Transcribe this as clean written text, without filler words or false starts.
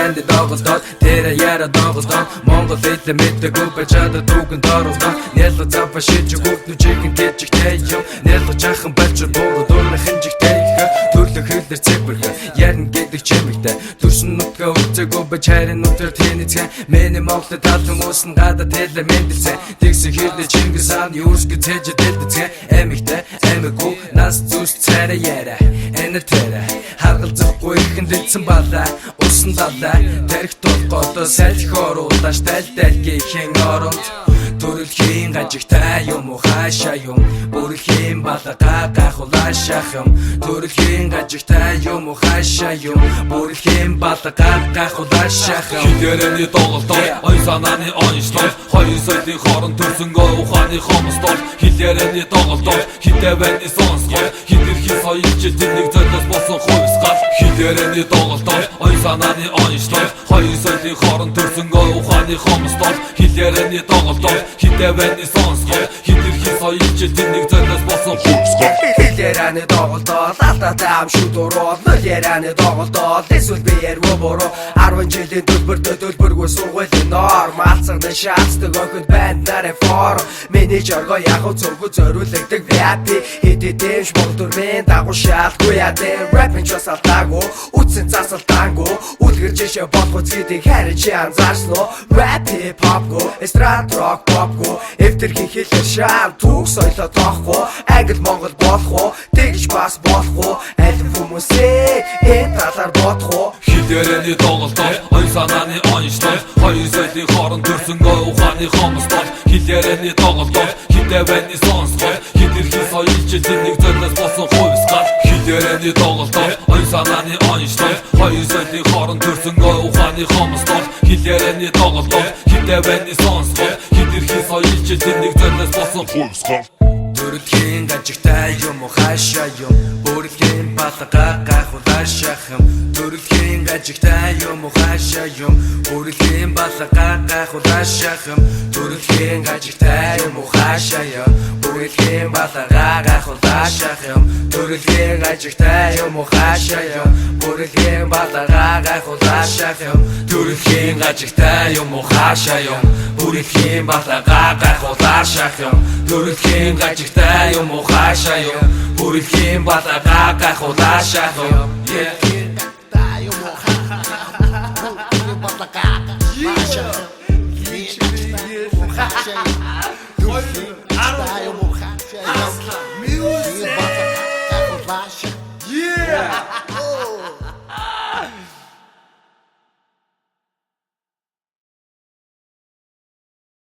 Хилэнд доголдоод тэрэ яра доголдоод Монгол хэлээ мэдээгүй бачаад дүүгэн дороолдоо Нялга заваа шиж өгөх нүжигэн гэжигтэй юм Нялга жаахан бачир буур дөрмө хинжигтэй Төрлөх хэлээр цэвэрхэн ярин гэдэг чимэгтэй Төрсөн нутгаа үлцээгүй бач хайрын нүтэр тэнэцгэн Мэний Монголд талхан uuсан гадаад хэлээ мэндэлцэн Тэгсэн хэлээ Чингис хаан юусг цээж дэлдэцгэн Эмэгтэй эмэггүй нас зүс царай яра Энэ тэрэ харгалзахгүй ихэн дэлсэн балаа Усан далаа тарих толгойдоо салхи оруулаш тал гихэн оронд Төрөлхийн гажигтай юм уу хаашаа юм Бүрэлхийн балагаа гахулаашаах юм Төрөлхийн гажигтай юм уу хаашаа юм Бүрэлхийн балагаа гахулаашаах юм Хилэрэний доголдол ой санааны онцлол Хоёр соёлын хооронд төрсөнгөө ухааны хомстол Хилэрэний доголдол хитэвэний сонсгол Хидэрхий соёлчид тэнэг золиос болсон хувьсгал Хилэрэний доголдол ой санааны онцлол Хоёр соёлын хооронд төрсөнгөө ухааны хомстол Хилэрэний доголдол хитэвэний сонсгол Хидэрхий соёлчид тэнэг золиос болсон хувьсгал Хилэрэний доголдол алдаатай ам шүдөрөө Хилэрэний доголдол эсвэл биервөө бороо 10 жилийн төлбөргүй сургуулийн норм Алцагны шаацдаг охид банд нарийн форм Менежерго ягуу зөргөө зориулдаг VIP Хэдийдэмш Монгол төрмийн дагуу шаалгүй ядэ Рэпэн ч бас алдаагүй үтсэн засалтаагүй Үлгэр жишээ болох үзгийдийг харин чи анзаарсноо Рэп хип-хоп го эстрад рок поп го Эвтэрхий хэлээр шаан түүх соёлоо тоохгүй Англи Монгол болох уу тэгж бас болох уу Аль хүмүүсээ энэ талаар бодох уу Хилэрэний доголдол ой санааны онцлол Хоёр соёлын хооронд төрсөнгөө ухааны хомстол Хилэрэний доголдол хитэвэний сонсгол Хидэрхий соёлчид тэнэг золиос болсон хувьсгал Хилэрэний доголдол ой санааны онцлол Хоёр соёлын хооронд төрсөнгөө ухааны хомстол Хилэрэний доголдол хитэвэний сонсгол Хидэрхий соёлчид тэнэг золиос болсон хувьсгал Төрөлхийн гажигтай юм уу хаашаа юм Бүрэлхийн балагаа гахулаашаах юм Төрөлхийн гажигтай юм уу хаашаа юм Бүрэлхийн балагаа гахулаашаах юм Төрөлхийн гажигтай юм уу хаашаа юм Бүрэлхийн балагаа гахулаашаах юм Төрөлхийн гажигтай юм уу хаашаа юм Бүрэлхийн балагаа гахулаашаах юм Төрөлхийн гажигтай юм уу хаашаа юм Бүрэлхийн балагаа гахулаашаах юм Төрөлхийн гажигтай юм уу хаашаа юм Бүрэлхийн балагаа гахулаашаах юм Yeah.